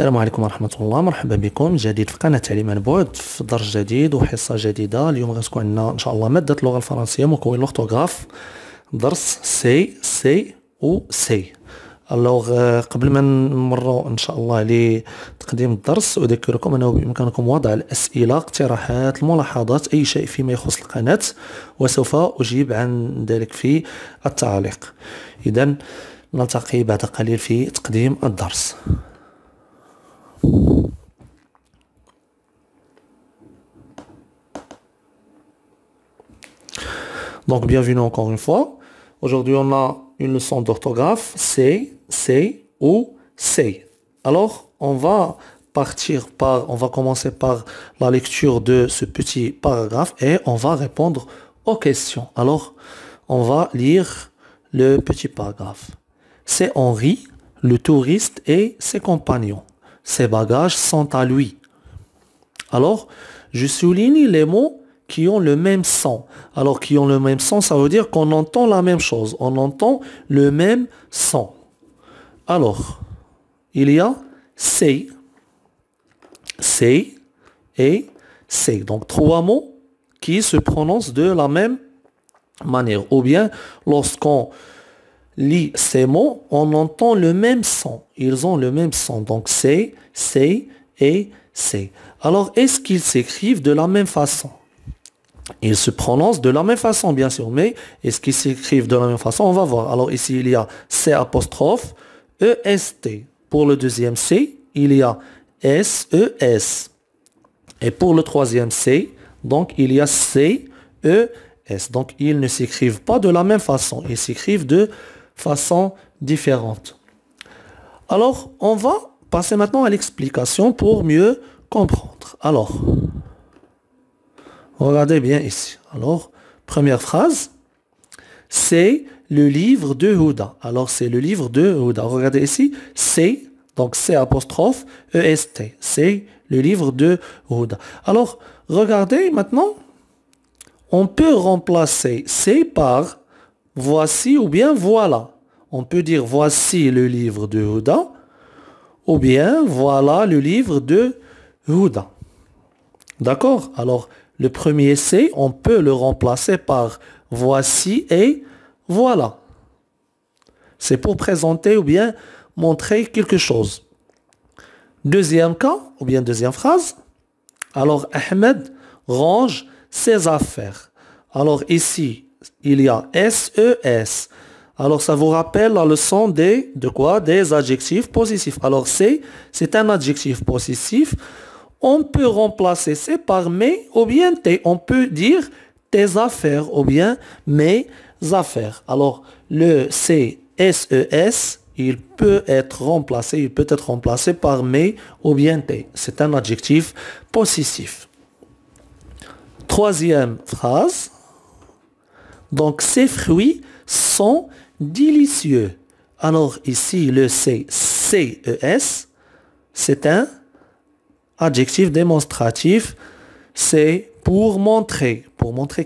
السلام عليكم ورحمة الله. مرحبا بكم من جديد في قناة تعليم عن بعد في درس جديد وحصة جديدة. اليوم غتكون عندنا إن شاء الله مادة اللغة الفرنسية مكون لوغتوغراف درس سي و سي. الوغ قبل ما نمروا إن شاء الله لتقديم الدرس أذكركم أنه بإمكانكم وضع الأسئلة، اقتراحات، الملاحظات، أي شيء فيما يخص القناة، وسوف أجيب عن ذلك في التعليق. إذن نلتقي بعد قليل في تقديم الدرس. Donc bienvenue encore une fois. Aujourd'hui on a une leçon d'orthographe c'est ou c'est. Alors on va commencer par la lecture de ce petit paragraphe et on va répondre aux questions. Alors on va lire le petit paragraphe. C'est Henri, le touriste et ses compagnons. Ses bagages sont à lui. Alors je souligne les mots qui ont le même son. Alors, qui ont le même son, ça veut dire qu'on entend la même chose. On entend le même son. Alors, il y a c'est et c'est. Donc, trois mots qui se prononcent de la même manière. Ou bien, lorsqu'on lit ces mots, on entend le même son. Ils ont le même son. Donc, c'est et c'est. Alors, est-ce qu'ils s'écrivent de la même façon? Ils se prononcent de la même façon, bien sûr, mais est-ce qu'ils s'écrivent de la même façon? On va voir. Alors ici, il y a C apostrophe E-S-T. Pour le deuxième C, il y a S-E-S. Et pour le troisième C, donc il y a C-E-S. Donc ils ne s'écrivent pas de la même façon. Ils s'écrivent de façon différente. Alors, on va passer maintenant à l'explication pour mieux comprendre. Alors, regardez bien ici. Alors, première phrase, c'est le livre de Houda. Alors, c'est le livre de Houda. Regardez ici, c'est, donc c'est apostrophe E-S-T. C'est le livre de Houda. Alors, regardez maintenant, on peut remplacer c'est par voici ou bien voilà. On peut dire voici le livre de Houda ou bien voilà le livre de Houda. D'accord? Alors, le premier c'est, on peut le remplacer par voici et voilà. C'est pour présenter ou bien montrer quelque chose. Deuxième cas, ou bien deuxième phrase. Alors, Ahmed range ses affaires. Alors ici, il y a S-E-S. Alors, ça vous rappelle la leçon de quoi? Des adjectifs possessifs. Alors, c'est un adjectif possessif. On peut remplacer c'est par mes ou bien tes. On peut dire tes affaires ou bien mes affaires. Alors, le C, S-E-S, il peut être remplacé par mes ou bien tes. C'est un adjectif possessif. Troisième phrase. Donc, ces fruits sont délicieux. Alors, ici, le C, C-E-S, c'est un adjectif démonstratif, c'est pour montrer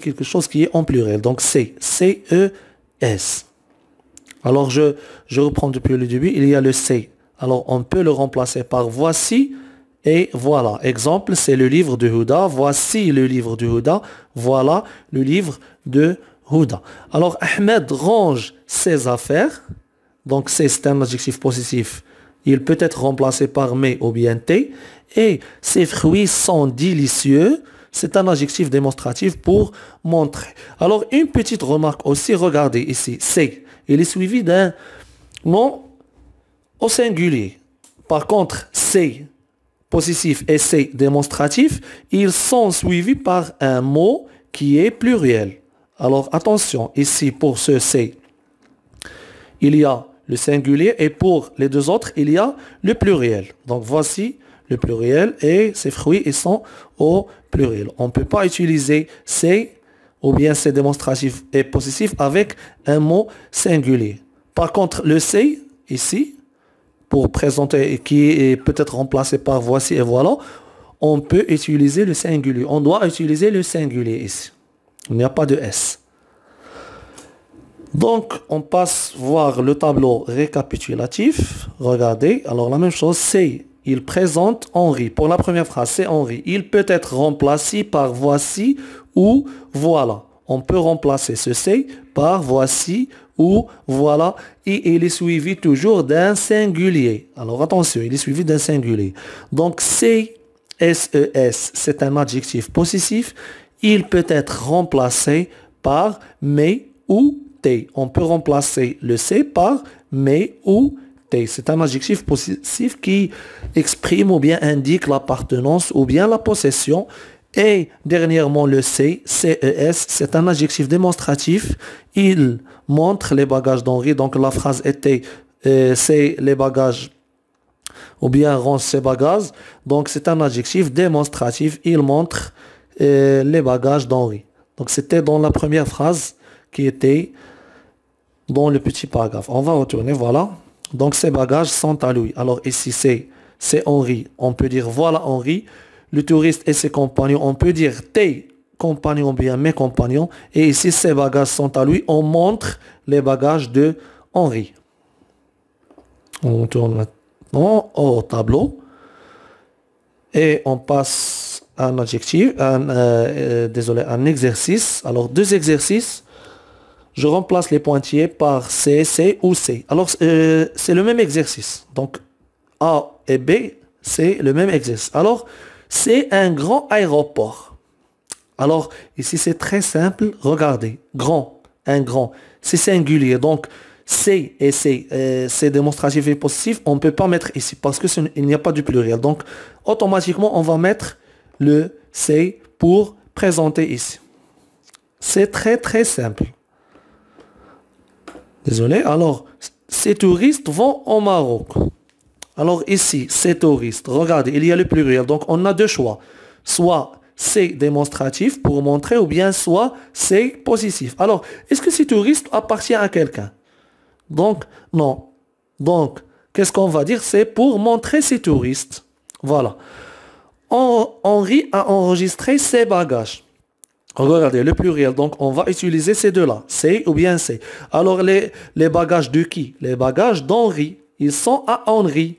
quelque chose qui est en pluriel. Donc c'est C-E-S. Alors je reprends depuis le début, il y a le C. Alors on peut le remplacer par voici et voilà. Exemple, c'est le livre de Houda. Voici le livre de Houda. Voilà le livre de Houda. Alors Ahmed range ses affaires. Donc c'est un adjectif possessif. Il peut être remplacé par mes ou bien tes. Et ces fruits sont délicieux. C'est un adjectif démonstratif pour montrer. Alors, une petite remarque aussi. Regardez ici. C'est. Il est suivi d'un nom au singulier. Par contre, c'est possessif et c'est démonstratif. Ils sont suivis par un mot qui est pluriel. Alors, attention. Ici, pour ce c'est, il y a le singulier et pour les deux autres, il y a le pluriel. Donc, voici le pluriel et ces fruits, ils sont au pluriel. On ne peut pas utiliser c'est ou bien c'est démonstratif et possessif avec un mot singulier. Par contre, le c'est, ici, pour présenter, qui est peut-être remplacé par voici et voilà, on peut utiliser le singulier. On doit utiliser le singulier ici. Il n'y a pas de S. Donc, on passe voir le tableau récapitulatif. Regardez, alors la même chose, c'est Il présente Henri. Pour la première phrase, c'est Henri. Il peut être remplacé par voici ou voilà. On peut remplacer ce c'est par voici ou voilà. Et il est suivi toujours d'un singulier. Alors attention, il est suivi d'un singulier. Donc c'est SES, c'est un adjectif possessif. Il peut être remplacé par mais ou t. On peut remplacer le c'est par mais ou t. C'est un adjectif possessif qui exprime ou bien indique l'appartenance ou bien la possession. Et dernièrement, le CES, c'est un adjectif démonstratif. Il montre les bagages d'Henri. Donc la phrase était c'est les bagages ou bien range ses bagages. Donc c'est un adjectif démonstratif. Il montre les bagages d'Henri. Donc c'était dans la première phrase qui était dans le petit paragraphe. On va retourner, voilà. Donc ces bagages sont à lui. Alors ici c'est Henri. On peut dire voilà Henri. Le touriste et ses compagnons, on peut dire tes compagnons, bien mes compagnons. Et ici, ses bagages sont à lui. On montre les bagages de Henri. On tourne maintenant au tableau. Et on passe à un adjectif, un exercice. Alors, deux exercices. Je remplace les pointillés par C ou C. Alors, c'est le même exercice. Donc, A et B, c'est le même exercice. Alors, c'est un grand aéroport. Alors, ici, c'est très simple. Regardez. Grand. Un grand. C'est singulier. Donc, c'est et c'est démonstratif et possessif. On ne peut pas mettre ici parce qu'il n'y a pas du pluriel. Donc, automatiquement, on va mettre le c'est pour présenter ici. C'est très, très simple. Désolé. Alors, ces touristes vont au Maroc. Alors ici, ces touristes, regardez, il y a le pluriel. Donc on a deux choix. Soit c'est démonstratif pour montrer ou bien soit c'est possessif. Alors, est-ce que ces touristes appartiennent à quelqu'un? Donc, non. Donc, qu'est-ce qu'on va dire? C'est pour montrer ces touristes. Voilà. Henri a enregistré ses bagages. Regardez, le pluriel. Donc, on va utiliser ces deux-là. C'est ou bien c'est. Alors, les bagages de qui? Les bagages d'Henri. Ils sont à Henri.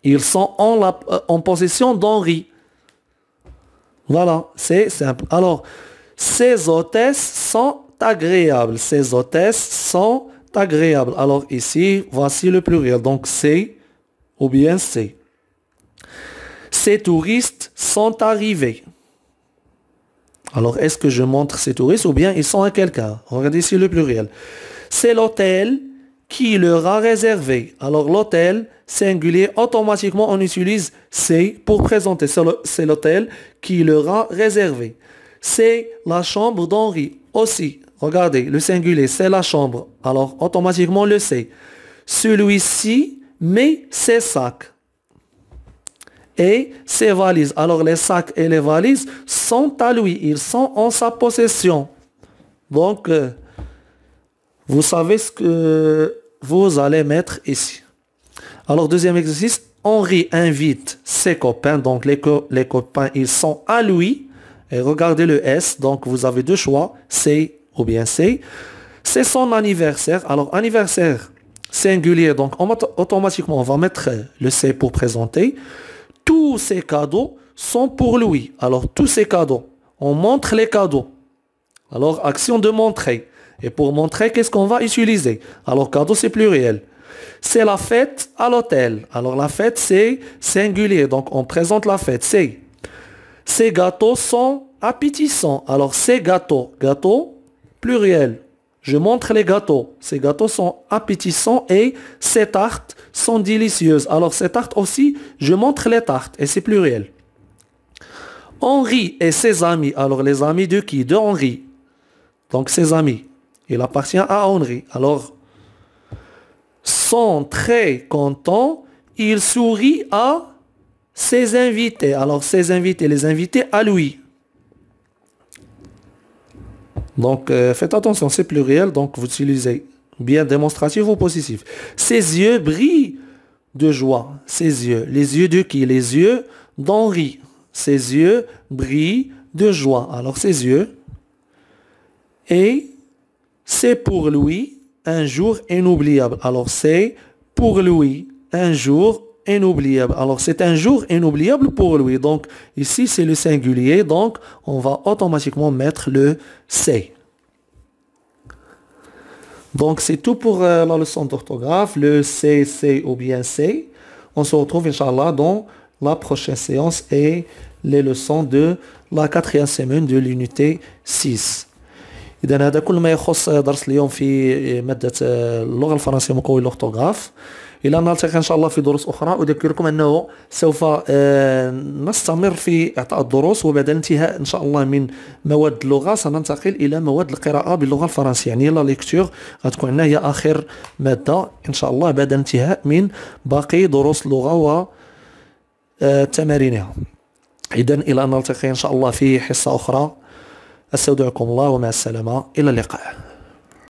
Ils sont en possession d'Henri. Voilà, c'est simple. Alors, ces hôtesses sont agréables. Ces hôtesses sont agréables. Alors ici, voici le pluriel. Donc, c'est ou bien c'est. Ces touristes sont arrivés. Alors, est-ce que je montre ces touristes ou bien ils sont à quelqu'un? Regardez ici le pluriel. C'est l'hôtel qui leur a réservé. Alors l'hôtel, singulier, automatiquement on utilise c'est pour présenter. C'est l'hôtel qui leur a réservé. C'est la chambre d'Henri aussi. Regardez, le singulier, c'est la chambre. Alors automatiquement le c'est. Celui-ci met ses sacs et ses valises. Alors les sacs et les valises sont à lui. Ils sont en sa possession. Donc, vous savez ce que vous allez mettre ici. Alors, deuxième exercice, Henri invite ses copains. Donc, les copains, ils sont à lui. Et regardez le S. Donc, vous avez deux choix, c'est ou bien c'est. C'est son anniversaire. Alors, anniversaire singulier. Donc, automatiquement, on va mettre le c'est pour présenter. Tous ces cadeaux sont pour lui. Alors, tous ces cadeaux. On montre les cadeaux. Alors, action de montrer. Et pour montrer, qu'est-ce qu'on va utiliser? Alors, cadeau, c'est pluriel. C'est la fête à l'hôtel. Alors, la fête, c'est singulier. Donc, on présente la fête. C'est. Ces gâteaux sont appétissants. Alors, ces gâteaux. Gâteau, pluriel. Je montre les gâteaux. Ces gâteaux sont appétissants et ces tartes sont délicieuses. Alors, ces tartes aussi, je montre les tartes. Et c'est pluriel. Henri et ses amis. Alors, les amis de qui? De Henri. Donc, ses amis. Il appartient à Henri. Alors, sont très contents. Il sourit à ses invités. Alors, ses invités, les invités à lui. Donc, faites attention, c'est pluriel. Donc, vous utilisez bien démonstratif ou possessif. Ses yeux brillent de joie. Ses yeux. Les yeux de qui? Les yeux d'Henri. Ses yeux brillent de joie. Alors, ses yeux. Et c'est pour lui un jour inoubliable. Alors, c'est pour lui un jour inoubliable. Alors, c'est un jour inoubliable pour lui. Donc, ici, c'est le singulier. Donc, on va automatiquement mettre le c'est. Donc, c'est tout pour la leçon d'orthographe. Le c'est ou bien c'est. On se retrouve, Inch'Allah, dans la prochaine séance et les leçons de la 4e semaine de l'unité 6. إذا هذا كل ما يخص درس اليوم في مادة اللغة الفرنسية مقوي الأورثوغراف. إلى أن نلتقي إن شاء الله في دروس أخرى. أذكركم أنه سوف نستمر في إعطاء الدروس، وبعد الانتهاء إن شاء الله من مواد اللغة سننتقل إلى مواد القراءة باللغة الفرنسية، يعني لا ليكتور غتكون عندنا هي آخر مادة إن شاء الله بعد الانتهاء من باقي دروس اللغة وتمارينها. إذن إلى أن نلتقي إن شاء الله في حصة أخرى. أستودعكم الله ومع السلامة، إلى اللقاء.